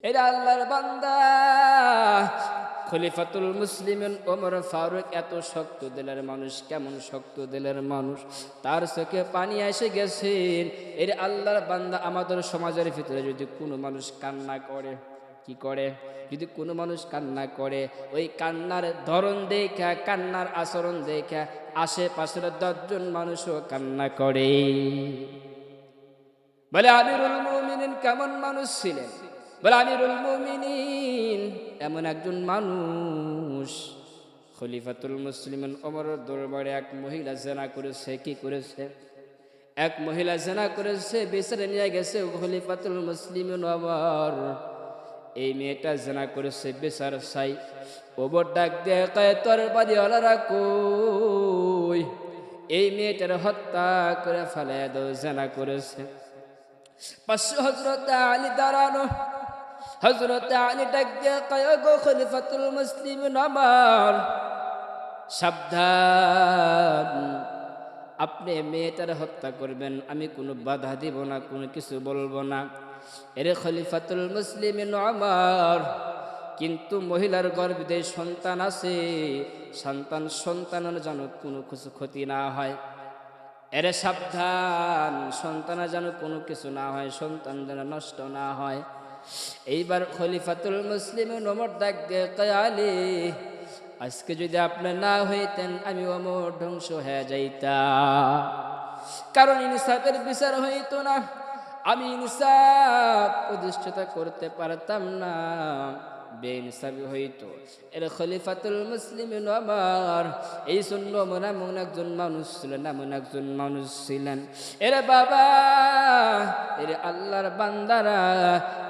এরা আল্লাহর বান্দা। খলিফাতুল মুসলিমিন ওমর ফারুক এত শক্ত দিলের মানুষ, কেমন শক্ত দিলের মানুষ, তার চোখে পানি এসে গেছেন। এর আল্লাহর বান্দা, আমাদের সমাজের ভিতরে যদি কোনো মানুষ কান্না করে, কি করে? যদি কোনো মানুষ কান্না করে, ওই কান্নার ধরন দেখা, কান্নার আচরণ দেখা আশেপাশের 10 জন মানুষও কান্না করে। বলে আমিরুল মুমিনিন কেমন মানুষ ছিলেন? বলে আমিরুল মুমিনিন এমন একজন মানুষ, খলিফাতুল মুসলিমিন ওমরের দরবারে এক মহিলা জেনা করেছে। কি করেছে? এক মহিলা জেনা করেছে, বিচারে নিয়ে গেছে খলিফাতুল মুসলিমিন ওমর। এই মেয়েটা জেনা করেছে, বিচার চাই। ওমর ডাক দিয়ে কয়, তোর বাড়িওয়ালারা কই? এই মেয়েটার হত্যা করে ফেলে দাও, জেনা করেছে। পাশে হযরত আলী দাঁড়ানো। হযরত আলী ডাক দিয়ে কয়, গো খলিফাতুল মুসলিমিন ওমর, সাবধান, আপনি মেয়েটার হত্যা করবেন, আমি কোনো বাধা দিব না, কোনো কিছু বলবো না। এরে খলিফাতুল মুসলিমিন ওমর, কিন্তু মহিলার গর্ভে সন্তান আছে, সন্তানের যেন কোনো কিছু ক্ষতি না হয়। এরে সাবধান, সন্তানের যেন কোনো কিছু না হয়, সন্তান যেন নষ্ট না হয়। এইবার খলিফাতুল মুসলিমিন ওমর ডাক দিয়ে কয়, আলী, আজকে যদি আপনি না হইতেন আমি ওমর ধ্বংস হয়ে যাইতাম। কারণ ইনসাফের বিচার হইতো না, আমি ইনসাফ প্রতিষ্ঠাতা করতে পারতাম না, বেইনসাফি হইতো। এর খলিফাতুল মুসলিমিন ওমর এই জন্য এমন একজন মানুষ ছিলেন, এমন একজন মানুষ ছিলেন। এরে বাবা, এরে আল্লাহর বান্দারা,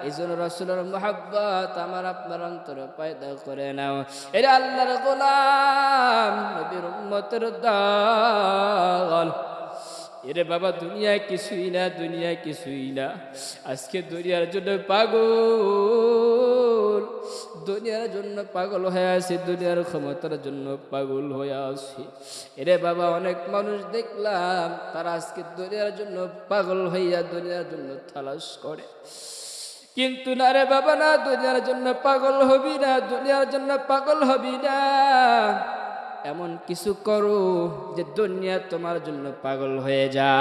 এই জন্য রাসূলের মুহাব্বত আমার আপনার অন্তরে পয়দা করে নাও। এরে আল্লাহর গোলাম, নবীর উম্মতের দল। এরে বাবা, দুনিয়া কিছুই না, দুনিয়া কিছুই না। আজকে দুনিয়ার জন্য পাগল, দুনিয়ার জন্য পাগল হয়ে আছি, দুনিয়ার ক্ষমতার জন্য পাগল হয়ে আছি। এরে বাবা, অনেক মানুষ দেখলাম তারা আজকে দুনিয়ার জন্য পাগল হইয়া দুনিয়ার জন্য তালাশ করে। কিন্তু না রে বাবা, না, দুনিয়ার জন্য পাগল হবি না, দুনিয়ার জন্য পাগল হবি না। এমন কিছু করো যে দুনিয়া তোমার জন্য পাগল হয়ে যা।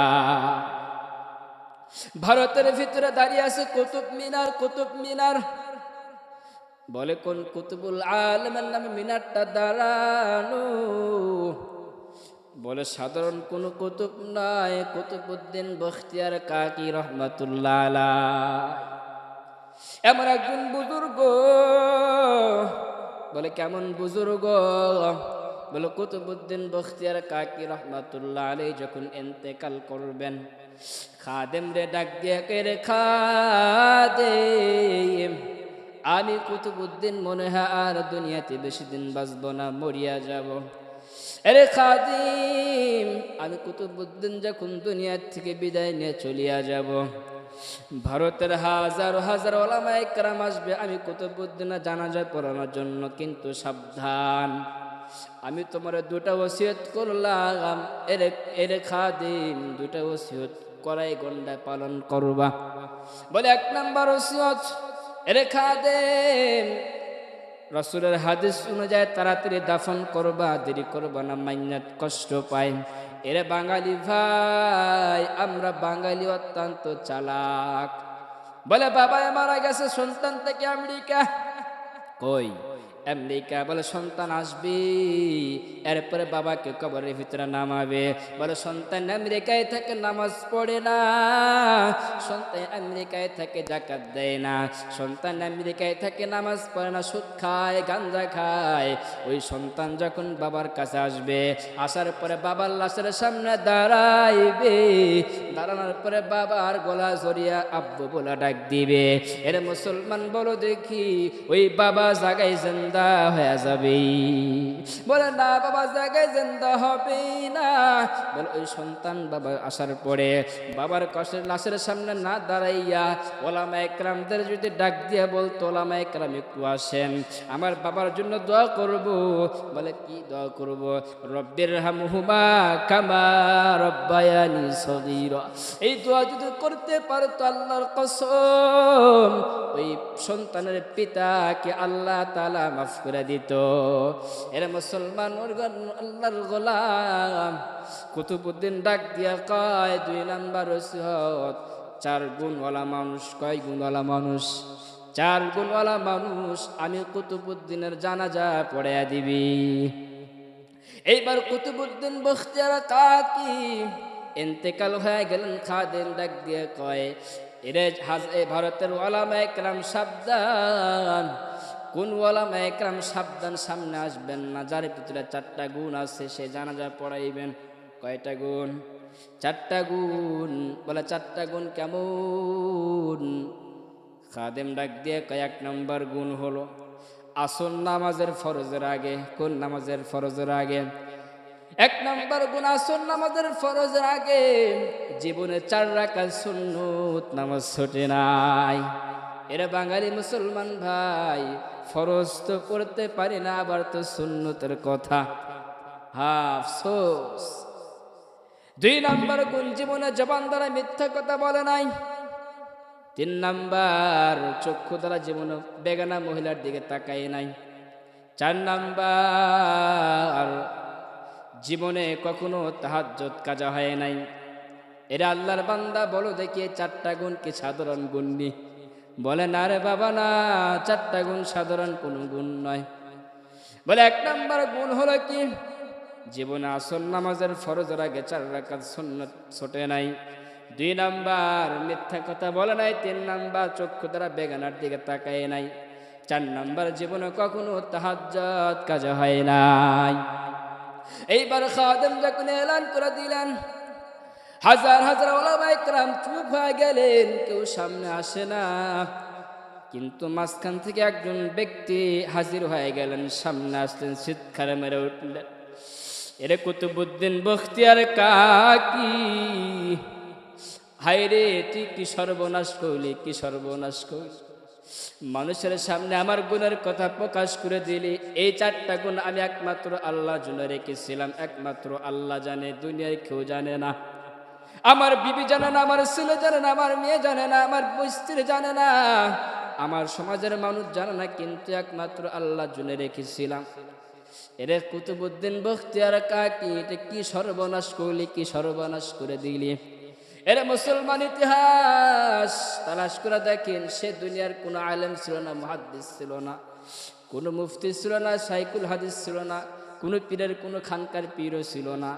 ভারতের ভিতরে দাঁড়িয়ে আছে কুতুব মিনার, কুতুব মিনার। বলে কোন কুতুবুল আলমের নামে মিনারটা দাঁড়ানো? বলে সাধারণ কোন কুতুব নয়, কুতুবউদ্দিন বখতিয়ার কাকি রহমাতুল্লাহ আলাইহি। এমন একজন বুজুর্গ। বলে কেমন বুজুর্গ? বলে কুতুবউদ্দিন বখতিয়ার কাকি রহমাতুল্লাহ আলাইহি যখন ইন্তেকাল করবেন, খাদেম রে ডাক দিয়ে কে রে খাদেম, আমি কুতুবউদ্দিন মনে হয় আর দুনিয়াতে বেশি দিন বাঁচব না, মরিয়া যাব। আরে খাদিম, আমি কুতুবউদ্দিন যখন দুনিয়া থেকে বিদায় নিয়ে চলিয়া যাব, ভারতের হাজার হাজার ওলামায়ে কেরাম আসবে আমি কুতুবউদ্দিনের জানাজা পড়ানোর জন্য, কিন্তু সাবধান, আমি তোমার দুটা ওসিয়ত করলাম। এরে খাদিম, দুটা ওসিয়ত করাই গন্ডায় পালন করবা। বলে 1 নাম্বার ওসিয়ত, এরে খাদিম, রাসূলের হাদিস অনুযায়ী তাড়াতাড়ি দাফন করবা, দেরি করবা না, মাইন্নাত কষ্ট পায়। এরে বাঙালি ভাই, আমরা বাঙালি অত্যন্ত চালাক। বলে বাবা মারা গেছে, সন্তান থেকে আমেরিকা। কই আমেরিকা? বলে সন্তান আসবে, এরপরে বাবাকে কবরের ভিতরে নামাবে। বলে সন্তান আমেরিকায় থাকে, নামাজ পড়ে না, সন্তান আমেরিকায় থাকে, যাকাত দেয় না, সন্তান আমেরিকায় থাকে, নামাজ পড়ে না, সুদ খায়, গাঞ্জা খায়। ওই সন্তান যখন বাবার কাছে আসবে, আসার পরে বাবার লাশের সামনে দাঁড়াইবে, দাঁড়ানোর পরে বাবার গলা জড়িয়া আব্বু বলে ডাক দিবে। এর মুসলমান বলো দেখি, ওই বাবা জাগাইছেন জিন্দা হয়ে যাবে। বলে না বাবা জায়গায় জিন্দা হবে না। বলে ওই সন্তান বাবা আসার পরে বাবার কষ্টের লাশের সামনে না দাঁড়াইয়া ওলামায়ে কেরামদের যদি ডাক দিয়া বলতো, ওলামায়ে কেরাম একটু আসেন, আমার বাবার জন্য দোয়া করব। বলে কি দোয়া করব? রব্বির হামহুমা কামা রব্বায়ানি সগীরা। এই দোয়া যদি করতে পারতো আল্লাহর কসম ওই সন্তানের পিতাকে আল্লাহ তাআলা মাফ করে দিত। এরা মুসলমান আল্লাহর গোলাম। কুতুবউদ্দিন ডাক দিয়া কয়, 2 নাম্বার ওসিয়ত, 4 গুণওয়ালা মানুষ। কয় গুণওয়ালা মানুষ? 4 গুণওয়ালা মানুষ আমি কুতুবউদ্দিনের জানাজা পড়াইয়া দিবি। এইবার কুতুবউদ্দিন বখতিয়ার কাকি ইন্তেকাল হয়ে গেলেন। খাদেম ডাক দিয়ে কয়, এরে ভারতের ওলামায়ে কেরাম সাবধান, কোন ওলামায়ে কেরাম সাবধান, সামনে আসবেন না। যার ভিতরে 4টা গুণ আছে সে জানাজা পড়াইবেন। কয়টা গুণ? 4টা গুণ। বলে 4টা গুণ কেমন? খাদেম ডাক দিয়ে কয়, 1 নম্বর গুণ হলো আসর নামাজের ফরজের আগে। কোন নামাজের ফরজের আগে? 1 নম্বর গুণ আসর নামাজের ফরজের আগে জীবনে 4 রাকাত সুন্নত নামাজ ছুটে নাই। এরা বাঙালি মুসলমান ভাই, ফরজ তো পড়তে পারি না, আবার তো সুন্নতের কথা। আফসোস। 2 নম্বর গুণ, জীবনে জবান দ্বারা মিথ্যা কথা বলে নাই। 3 নাম্বার, চক্ষু দ্বারা জীবনে বেগানা মহিলার দিকে তাকায় নাই। 4 নাম্বার, জীবনে কখনো তাহাজ্জুদ কাজা হয় নাই। এরা আল্লাহর বান্দা, বলো দেখি 4টা গুণ কি সাধারণ গুণ নি? বলে না রে বাবা না, 4টা গুণ সাধারণ কোনো গুণ নয়। বলে 1 নাম্বার গুণ হলো কি? জীবনে আসর নামাজের ফরজের আগে 4 রাকাত সুন্নাত ছুটে নাই। 2 নাম্বার, মিথ্যা কথা বলে নাই। 3 নাম্বার, চক্ষু দ্বারা বেগানার দিকে তাকায় নাই। 4 নাম্বার, জীবনে কখনো তাহাজ্জুদ কাজা হয় নাই। এইবার খাদেম যখন এলান করে দিলেন, হাজার হাজার ওলামায়ে কেরাম চুপ হয়ে গেলেন, কেউ সামনে আসে না। কিন্তু মাঝখান থেকে একজন ব্যক্তি হাজির হয়ে গেলেন, সামনে আসলেন, চিৎকার মেরে উঠলেন, এরে কুতুবউদ্দিন বখতিয়ার কাকি, হায় রে তুই কি সর্বনাশ করলি, কি সর্বনাশ করলি! মানুষের সামনে আমার গুণের কথা প্রকাশ করে দিলি। এই 4টা গুণ আমি একমাত্র আল্লাহর জন্য রেখেছিলাম, একমাত্র আল্লাহ জানে, দুনিয়ায় কেউ জানে না। আমার বিবি জানে না, আমার ছেলে জানে না, আমার মেয়ে জানে না, আমার স্ত্রী জানে না, আমার সমাজের মানুষ জানে না, কিন্তু একমাত্র আল্লাহর জন্য রেখেছিলাম। এরে কুতুবউদ্দিন বখতিয়ার কাকি, এটা কি সর্বনাশ করলি, কি সর্বনাশ করে দিলি! এরে মুসলমান ইতিহাস তালাশ করে দেখেন, সে দুনিয়ার কোনো আলেম ছিল না, মুহাদ্দিস ছিল না, কোনো মুফতি ছিল না, শাইখুল হাদিস ছিল না, কোনো পীরের কোনো খানকার পীরও ছিল না।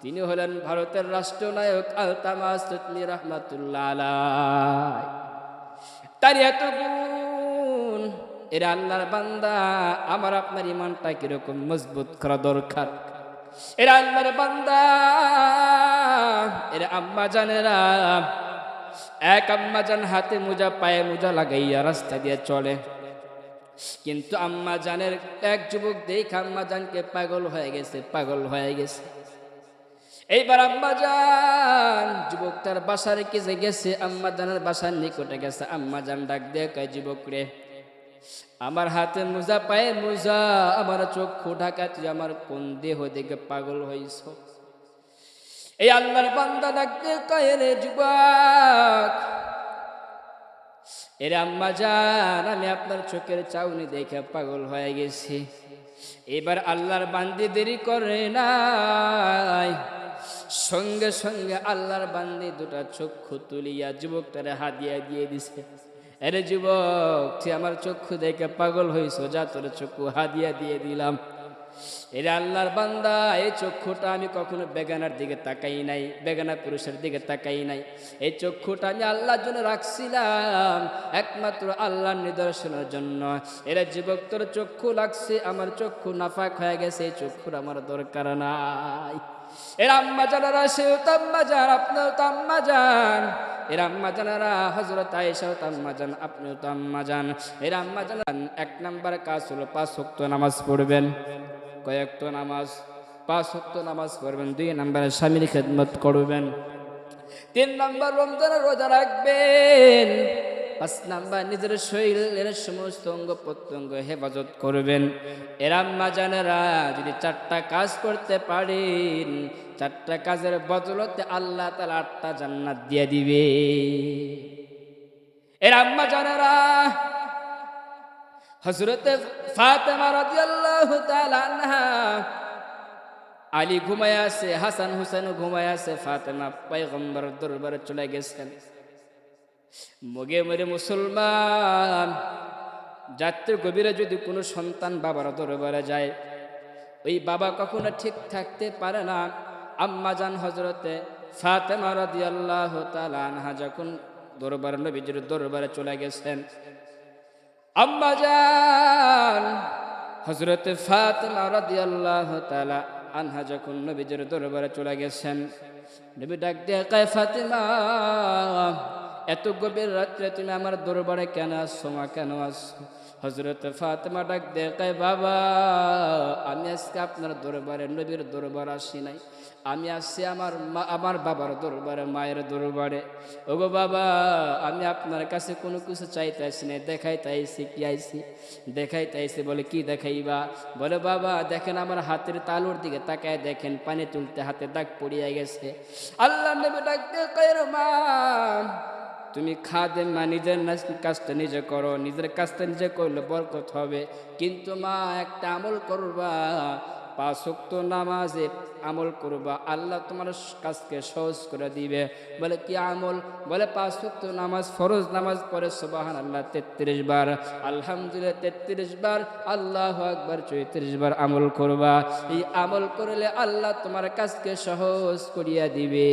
তিনি হলেন ভারতের রাষ্ট্রনায়ক আলতামাস তুতমি রহমাতুল্লাহ আলাইহি। তার এত গুণ! এরা আল্লাহর বান্দা, আমার আপনার ইমানটা কিরকম মজবুত করা দরকার। এরা আল্লাহর বান্দা, এরা আম্মা জানেরা। এক আম্মা জান হাতে মোজা পায়ে মোজা লাগাইয়া রাস্তা দিয়ে চলে, কিন্তু আম্মা জানের এক যুবক দেখে আম্মা জানকে পাগল হয়ে গেছে, পাগল হয়ে গেছে। এইবার আম্মা জান যুবক তার বাসার কাছে গেছে, আম্মা জানের বাসার নিকটে গেছে। আম্মা জান ডাক দিয়ে কয়, যুবক রে, আমার হাতে মোজা পায়ে মোজা, আমার চক্ষু ঢাকা, তুই আমার কোন দেহ দেখে পাগল হইছ? এই আল্লাহর বান্দা ডাক দিয়ে কয়, রে যুবক, এরে আম্মা জান, আমি আপনার চোখের চাউনি দেখে পাগল হয়ে গেছি। এবার আল্লাহর বান্দি দেরি করে নাই, সঙ্গে সঙ্গে আল্লাহর বান্দি 2টা চক্ষু তুলিয়া যুবকটারে হাদিয়া দিয়ে দিছে। আরে যুবক, তুই আমার চক্ষু দেখে পাগল হইছ, যা তোর চক্ষু হাদিয়া দিয়ে দিলাম। এরে আল্লাহর বান্দা, এই চক্ষুটা আমি কখনো বেগানার দিকে তাকাই নাই, বেগানা পুরুষের দিকে তাকাই নাই। এই চক্ষুটা আমি আল্লাহর জন্য রাখছিলাম, একমাত্র আল্লাহর নিদর্শনের জন্য। এরা যুবক, তোর চক্ষু লাগছে, আমার চক্ষু নাফাক হয়ে গেছে, এই চক্ষুর আমার দরকার নাই। এরা আম্মা জানারা, সেও তো আম্মা জান, আপনার তো আম্মা জান। এরা আম্মা জানারা, হযরত আয়েশাও তো আম্মা জান, আপনিও তো আম্মা জান। এরা আম্মা জান, এক নাম্বার কাজ হলো 5 ওয়াক্ত নামাজ পড়বেন। কয়েক ওয়াক্ত নামাজ? 5 ওয়াক্ত নামাজ পড়বেন। 2 নাম্বারে স্বামীর খেদমত করবেন। 3 নাম্বার রমজানের রোজা রাখবেন। 5 নাম্বার নিজের শরীরের সমস্ত অঙ্গ প্রত্যঙ্গ হেফাজত করবেন। এরা আম্মা জানেরা, যদি 4টা কাজ করতে পারেন, 4টা কাজের বদলতে আল্লাহ তাআলা 8টা জান্নাত দিয়ে দিবে। এরা আম্মা জানেরা, হযরত ফাতেমা রাদিয়াল্লাহু তাআলা আনহা, আলী ঘুমায় আছে, হাসান হুসেন ঘুমায় আছে, ফাতেমা পয়গম্বর দরবারে চলে গেছেন। মগে মরে মুসলমান, রাত্রে গভীরে যদি কোনো সন্তান বাবার দরবারে যায়, ওই বাবা কখনো ঠিক থাকতে পারে না। আম্মা জান হযরতে ফাতেমা রাদিয়াল্লাহু তাআলা আনহা যখন দরবার নবীজির দরবারে চলে গেছেন, আম্মা জান হযরতে ফাতেমা রাদিয়াল্লাহু তাআলা আনহা যখন নবীজির দরবারে চলে গেছেন, নবী ডাক দিয়ে কয়, ফাতেমা, এত গভীর রাত্রে তুমি আমার দরবারে কেন আসছো মা, কেন আসছো? হযরত ফাতেমা ডাক দিয়ে কয়, বাবা, আমি আজকে আপনার দরবারে, নবীর দরবার আসি নাই, আমি আসছি আমার বাবার দরবারে, মায়ের দরবারে। ওগো বাবা, আমি আপনার কাছে কোনো কিছু চাইতে আসি না, দেখাইতে আইছি। কি আইছি? দেখাইতে আইছি। বলে কি দেখাইবা? বলে বাবা দেখেন, আমার হাতের তালুর দিকে তাকায় দেখেন, পানি তুলতে হাতে দাগ পড়িয়া গেছে। আল্লাহ নবী ডাক দিয়ে কয়, মা, তুমি খাদেম মা, নিজের কাজটা নিজে করো, নিজের কাজটা নিজে করলে বরকত হবে। কিন্তু মা, একটা আমল করবা, 5 ওয়াক্ত নামাজে আমল করবা, আল্লাহ তোমার কাজকে সহজ করে দিবে। বলে কি আমল? বলে 5 ওয়াক্ত নামাজ, ফরজ নামাজ পড়ে সুবহানাল্লাহ 33 বার, আলহামদুলিল্লাহ 33 বার, আল্লাহু আকবার 34 বার আমল করবা। এই আমল করলে আল্লাহ তোমার কাজকে সহজ করিয়া দিবে।